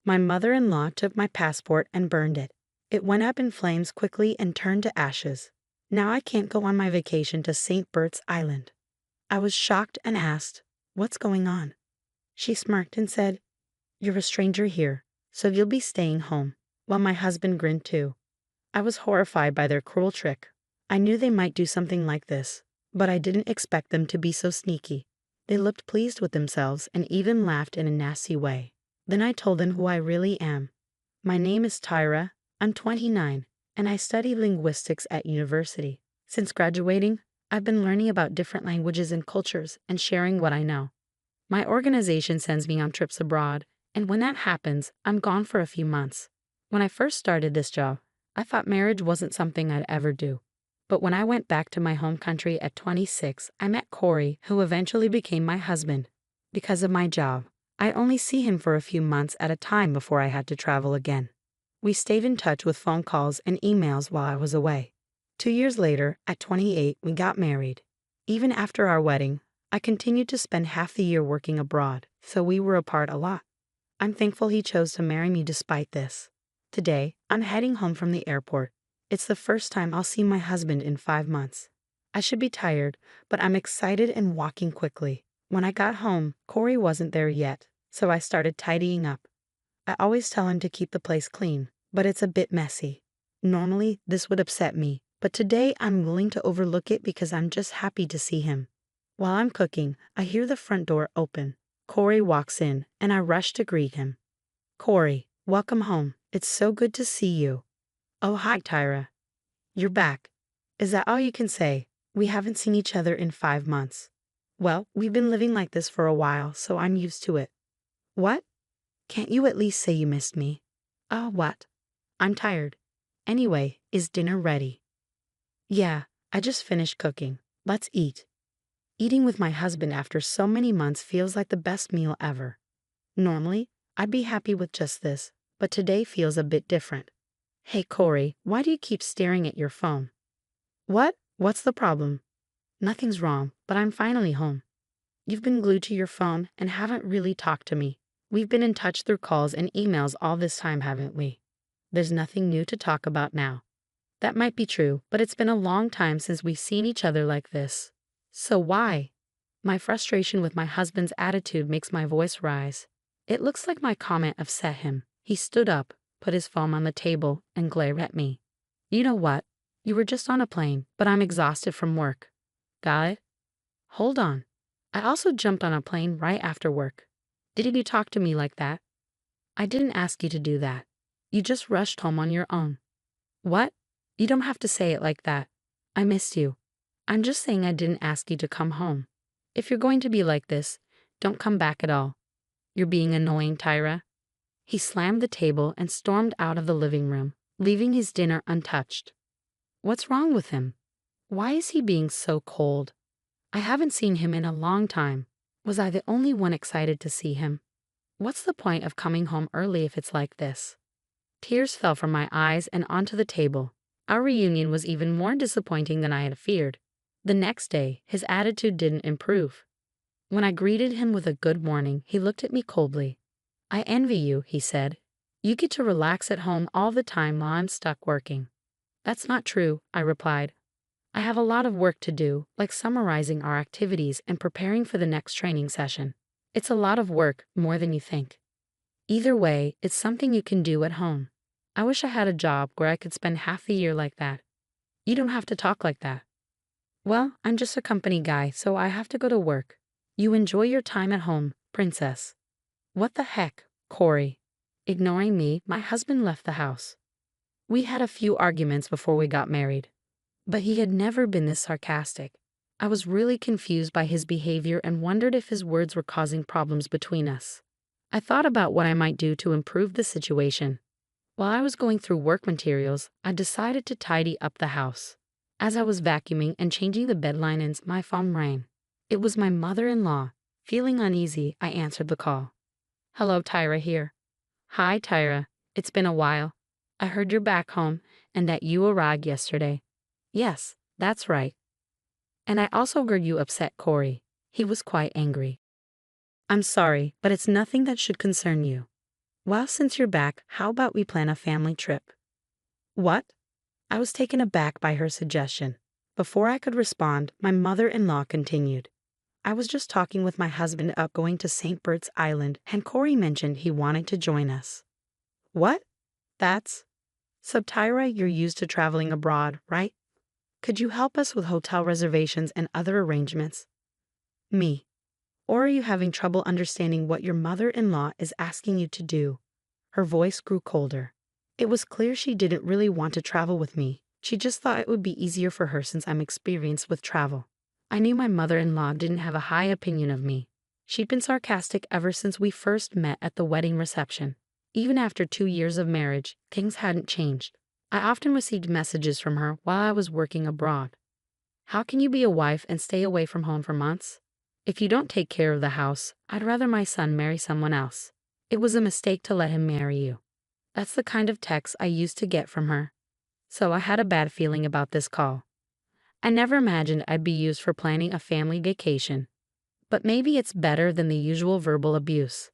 My mother-in-law took my passport and burned it. It went up in flames quickly and turned to ashes. Now I can't go on my vacation to St. Bert's Island. I was shocked and asked, "What's going on?" She smirked and said, "You're a stranger here, so you'll be staying home," while my husband grinned too. I was horrified by their cruel trick. I knew they might do something like this, but I didn't expect them to be so sneaky. They looked pleased with themselves and even laughed in a nasty way. Then I told them who I really am. My name is Tyra, I'm 29, and I study linguistics at university. Since graduating, I've been learning about different languages and cultures and sharing what I know. My organization sends me on trips abroad, and when that happens, I'm gone for a few months. When I first started this job, I thought marriage wasn't something I'd ever do. But when I went back to my home country at 26, I met Corey, who eventually became my husband. Because of my job, I only see him for a few months at a time before I had to travel again. We stayed in touch with phone calls and emails while I was away. 2 years later, at 28, we got married. Even after our wedding, I continued to spend half the year working abroad, so we were apart a lot. I'm thankful he chose to marry me despite this. Today, I'm heading home from the airport. It's the first time I'll see my husband in 5 months. I should be tired, but I'm excited and walking quickly. When I got home, Corey wasn't there yet, so I started tidying up. I always tell him to keep the place clean, but it's a bit messy. Normally, this would upset me, but today I'm willing to overlook it because I'm just happy to see him. While I'm cooking, I hear the front door open. Corey walks in, and I rush to greet him. "Corey, welcome home. It's so good to see you." "Oh, hi, Tyra. You're back. Is that all you can say? We haven't seen each other in 5 months." "Well, we've been living like this for a while, so I'm used to it." "What? Can't you at least say you missed me?" What? I'm tired. Anyway, is dinner ready?" "Yeah, I just finished cooking. Let's eat." Eating with my husband after so many months feels like the best meal ever. Normally, I'd be happy with just this, but today feels a bit different. "Hey, Corey, why do you keep staring at your phone?" "What? What's the problem?" "Nothing's wrong, but I'm finally home." "You've been glued to your phone and haven't really talked to me. We've been in touch through calls and emails all this time, haven't we?" "There's nothing new to talk about now." "That might be true, but it's been a long time since we've seen each other like this." "So why?" My frustration with my husband's attitude makes my voice rise. It looks like my comment upset him. He stood up, put his phone on the table, and glared at me. "You know what? You were just on a plane, but I'm exhausted from work." "Got it?" "Hold on. I also jumped on a plane right after work. Did you talk to me like that?" "I didn't ask you to do that. You just rushed home on your own." "What? You don't have to say it like that. I missed you. I'm just saying I didn't ask you to come home. If you're going to be like this, don't come back at all. You're being annoying, Tyra." He slammed the table and stormed out of the living room, leaving his dinner untouched. What's wrong with him? Why is he being so cold? I haven't seen him in a long time. Was I the only one excited to see him? What's the point of coming home early if it's like this? Tears fell from my eyes and onto the table. Our reunion was even more disappointing than I had feared. The next day, his attitude didn't improve. When I greeted him with a good morning, he looked at me coldly. "I envy you," he said. "You get to relax at home all the time while I'm stuck working." "That's not true," I replied. "I have a lot of work to do, like summarizing our activities and preparing for the next training session. It's a lot of work, more than you think. Either way, it's something you can do at home. I wish I had a job where I could spend half the year like that." "You don't have to talk like that." "Well, I'm just a company guy, so I have to go to work. You enjoy your time at home, princess." "What the heck, Corey?" Ignoring me, my husband left the house. We had a few arguments before we got married, but he had never been this sarcastic. I was really confused by his behavior and wondered if his words were causing problems between us. I thought about what I might do to improve the situation. While I was going through work materials, I decided to tidy up the house. As I was vacuuming and changing the bed linens, my phone rang. It was my mother-in-law. Feeling uneasy, I answered the call. "Hello, Tyra here." "Hi, Tyra. It's been a while. I heard you're back home and that you arrived yesterday." "Yes, that's right. And I also heard you upset Corey." He was quite angry. "I'm sorry, but it's nothing that should concern you." Well, since you're back, how about we plan a family trip? What? I was taken aback by her suggestion. Before I could respond, my mother-in-law continued. I was just talking with my husband about going to St. Bert's Island, and Corey mentioned he wanted to join us. What? That's... So Tyra, you're used to traveling abroad, right? Could you help us with hotel reservations and other arrangements? Me. Or are you having trouble understanding what your mother-in-law is asking you to do? Her voice grew colder. It was clear she didn't really want to travel with me. She just thought it would be easier for her since I'm experienced with travel. I knew my mother-in-law didn't have a high opinion of me. She'd been sarcastic ever since we first met at the wedding reception. Even after 2 years of marriage, things hadn't changed. I often received messages from her while I was working abroad. How can you be a wife and stay away from home for months? If you don't take care of the house, I'd rather my son marry someone else. It was a mistake to let him marry you. That's the kind of text I used to get from her. So I had a bad feeling about this call. I never imagined I'd be used for planning a family vacation. But maybe it's better than the usual verbal abuse.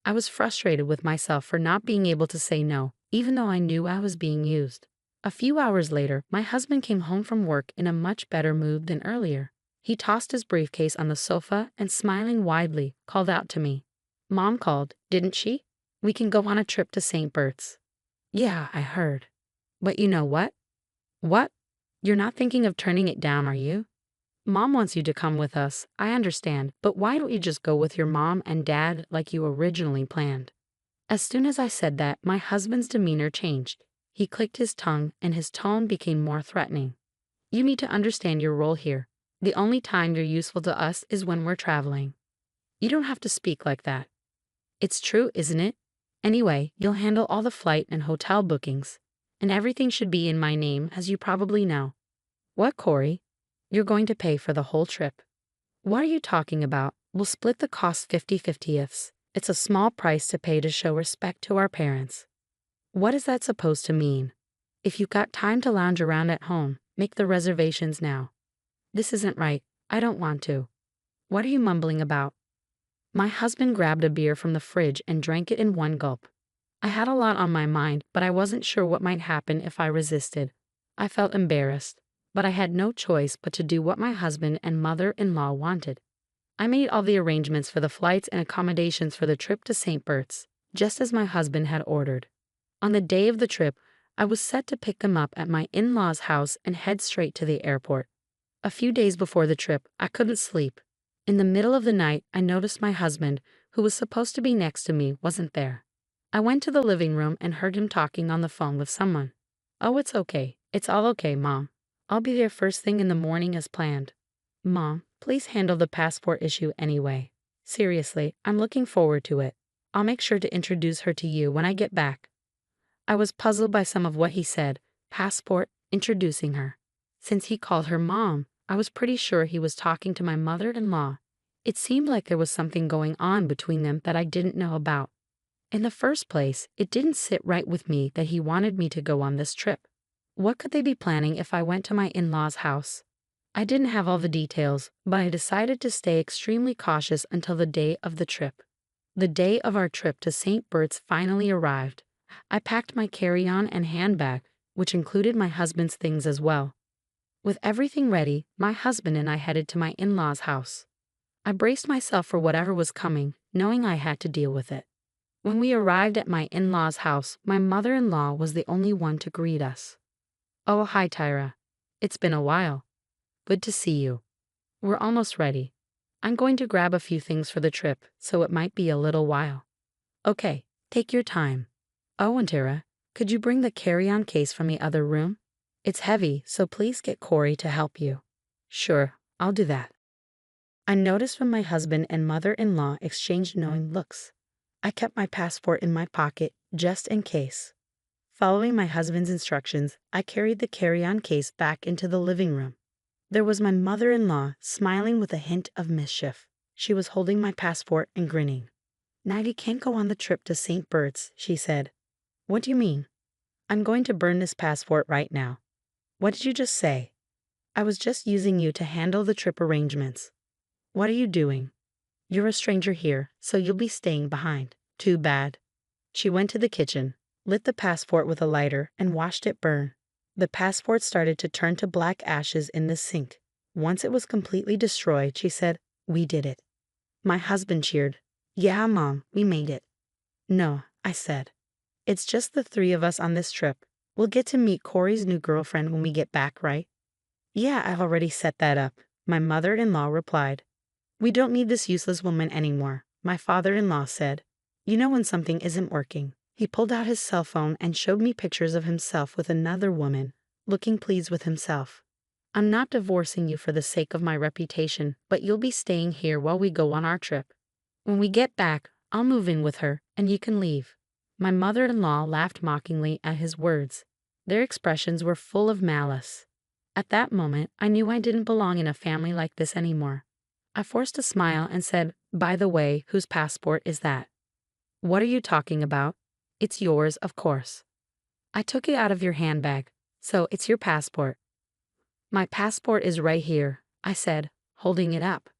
I was frustrated with myself for not being able to say no, even though I knew I was being used. A few hours later, my husband came home from work in a much better mood than earlier. He tossed his briefcase on the sofa and, smiling widely, called out to me. Mom called, didn't she? We can go on a trip to St. Bert's. Yeah, I heard. But you know what? What? You're not thinking of turning it down, are you? Mom wants you to come with us, I understand, but why don't you just go with your mom and dad like you originally planned? As soon as I said that, my husband's demeanor changed. He clicked his tongue and his tone became more threatening. You need to understand your role here. The only time you're useful to us is when we're traveling. You don't have to speak like that. It's true, isn't it? Anyway, you'll handle all the flight and hotel bookings, and everything should be in my name, as you probably know. What, Corey? You're going to pay for the whole trip. What are you talking about? We'll split the cost 50-50ths. It's a small price to pay to show respect to our parents. What is that supposed to mean? If you've got time to lounge around at home, make the reservations now. This isn't right. I don't want to. What are you mumbling about? My husband grabbed a beer from the fridge and drank it in one gulp. I had a lot on my mind, but I wasn't sure what might happen if I resisted. I felt embarrassed, but I had no choice but to do what my husband and mother-in-law wanted. I made all the arrangements for the flights and accommodations for the trip to St. Bert's, just as my husband had ordered. On the day of the trip, I was set to pick them up at my in-laws' house and head straight to the airport. A few days before the trip, I couldn't sleep. In the middle of the night, I noticed my husband, who was supposed to be next to me, wasn't there. I went to the living room and heard him talking on the phone with someone. Oh, it's okay. It's all okay, Mom. I'll be there first thing in the morning as planned. Mom, please handle the passport issue anyway. Seriously, I'm looking forward to it. I'll make sure to introduce her to you when I get back. I was puzzled by some of what he said. Passport, introducing her. Since he called her Mom, I was pretty sure he was talking to my mother-in-law. It seemed like there was something going on between them that I didn't know about. In the first place, it didn't sit right with me that he wanted me to go on this trip. What could they be planning if I went to my in-laws' house? I didn't have all the details, but I decided to stay extremely cautious until the day of the trip. The day of our trip to St. Bert's finally arrived. I packed my carry-on and handbag, which included my husband's things as well. With everything ready, my husband and I headed to my in-laws' house. I braced myself for whatever was coming, knowing I had to deal with it. When we arrived at my in-laws' house, my mother-in-law was the only one to greet us. Oh, hi, Tyra. It's been a while. Good to see you. We're almost ready. I'm going to grab a few things for the trip, so it might be a little while. Okay, take your time. Oh, and Tyra, could you bring the carry-on case from the other room? It's heavy, so please get Corey to help you. Sure, I'll do that. I noticed when my husband and mother-in-law exchanged knowing looks. I kept my passport in my pocket, just in case. Following my husband's instructions, I carried the carry-on case back into the living room. There was my mother-in-law, smiling with a hint of mischief. She was holding my passport and grinning. Maggie can't go on the trip to St. Bert's, she said. What do you mean? I'm going to burn this passport right now. What did you just say? I was just using you to handle the trip arrangements. What are you doing? You're a stranger here, so you'll be staying behind. Too bad. She went to the kitchen, lit the passport with a lighter, and watched it burn. The passport started to turn to black ashes in the sink. Once it was completely destroyed, she said, "We did it." My husband cheered. "Yeah, Mom, we made it." "No," I said. "It's just the three of us on this trip. We'll get to meet Corey's new girlfriend when we get back, right?" "Yeah, I've already set that up," my mother-in-law replied. "We don't need this useless woman anymore," my father-in-law said. "You know when something isn't working." He pulled out his cell phone and showed me pictures of himself with another woman, looking pleased with himself. "I'm not divorcing you for the sake of my reputation, but you'll be staying here while we go on our trip. When we get back, I'll move in with her, and you can leave." My mother-in-law laughed mockingly at his words. Their expressions were full of malice. At that moment, I knew I didn't belong in a family like this anymore. I forced a smile and said, "By the way, whose passport is that?" "What are you talking about?" "It's yours, of course." "I took it out of your handbag, so it's your passport." "My passport is right here," I said, holding it up.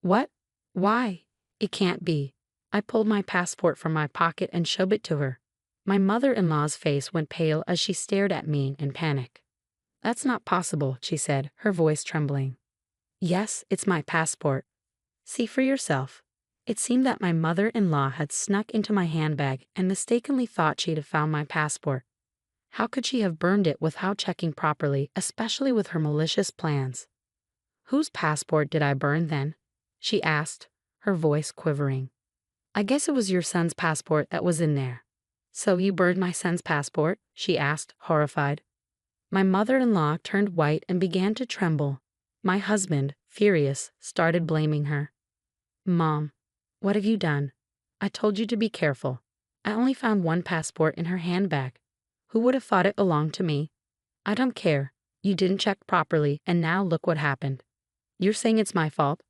"What? Why? It can't be." I pulled my passport from my pocket and showed it to her. My mother-in-law's face went pale as she stared at me in panic. "That's not possible," she said, her voice trembling. "Yes, it's my passport. See for yourself." It seemed that my mother-in-law had snuck into my handbag and mistakenly thought she'd have found my passport. How could she have burned it without checking properly, especially with her malicious plans? "Whose passport did I burn then?" she asked, her voice quivering. "I guess it was your son's passport that was in there." "So you burned my son's passport?" she asked, horrified. My mother-in-law turned white and began to tremble. My husband, furious, started blaming her. "Mom, what have you done? I told you to be careful. I only found one passport in her handbag. Who would have thought it belonged to me? I don't care. You didn't check properly, and now look what happened. You're saying it's my fault?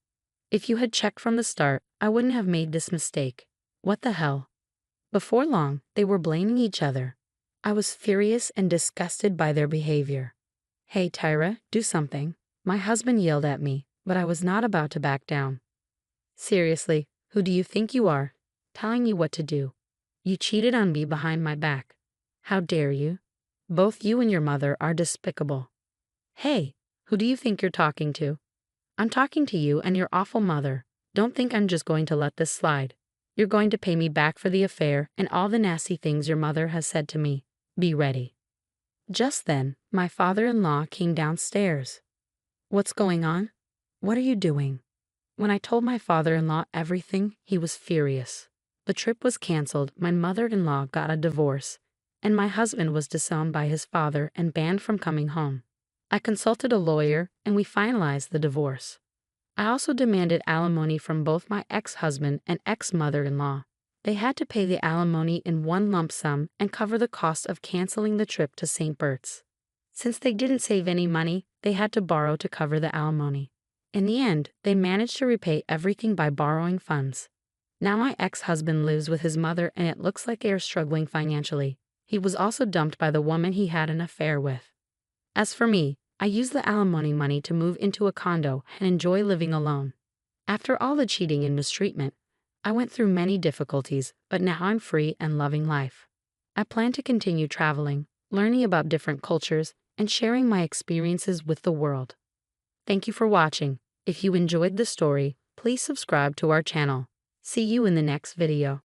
If you had checked from the start, I wouldn't have made this mistake. What the hell?" Before long, they were blaming each other. I was furious and disgusted by their behavior. "Hey, Tyra, do something." My husband yelled at me, but I was not about to back down. "Seriously, who do you think you are? Telling you what to do. You cheated on me behind my back. How dare you? Both you and your mother are despicable." "Hey, who do you think you're talking to?" "I'm talking to you and your awful mother. Don't think I'm just going to let this slide. You're going to pay me back for the affair and all the nasty things your mother has said to me. Be ready." Just then, my father-in-law came downstairs. "What's going on? What are you doing?" When I told my father-in-law everything, he was furious. The trip was canceled, my mother-in-law got a divorce, and my husband was disowned by his father and banned from coming home. I consulted a lawyer, and we finalized the divorce. I also demanded alimony from both my ex-husband and ex-mother-in-law. They had to pay the alimony in one lump sum and cover the cost of canceling the trip to St. Bert's. Since they didn't save any money, they had to borrow to cover the alimony. In the end, they managed to repay everything by borrowing funds. Now my ex-husband lives with his mother and it looks like they are struggling financially. He was also dumped by the woman he had an affair with. As for me, I used the alimony money to move into a condo and enjoy living alone. After all the cheating and mistreatment, I went through many difficulties, but now I'm free and loving life. I plan to continue traveling, learning about different cultures, and sharing my experiences with the world. Thank you for watching. If you enjoyed the story, please subscribe to our channel. See you in the next video.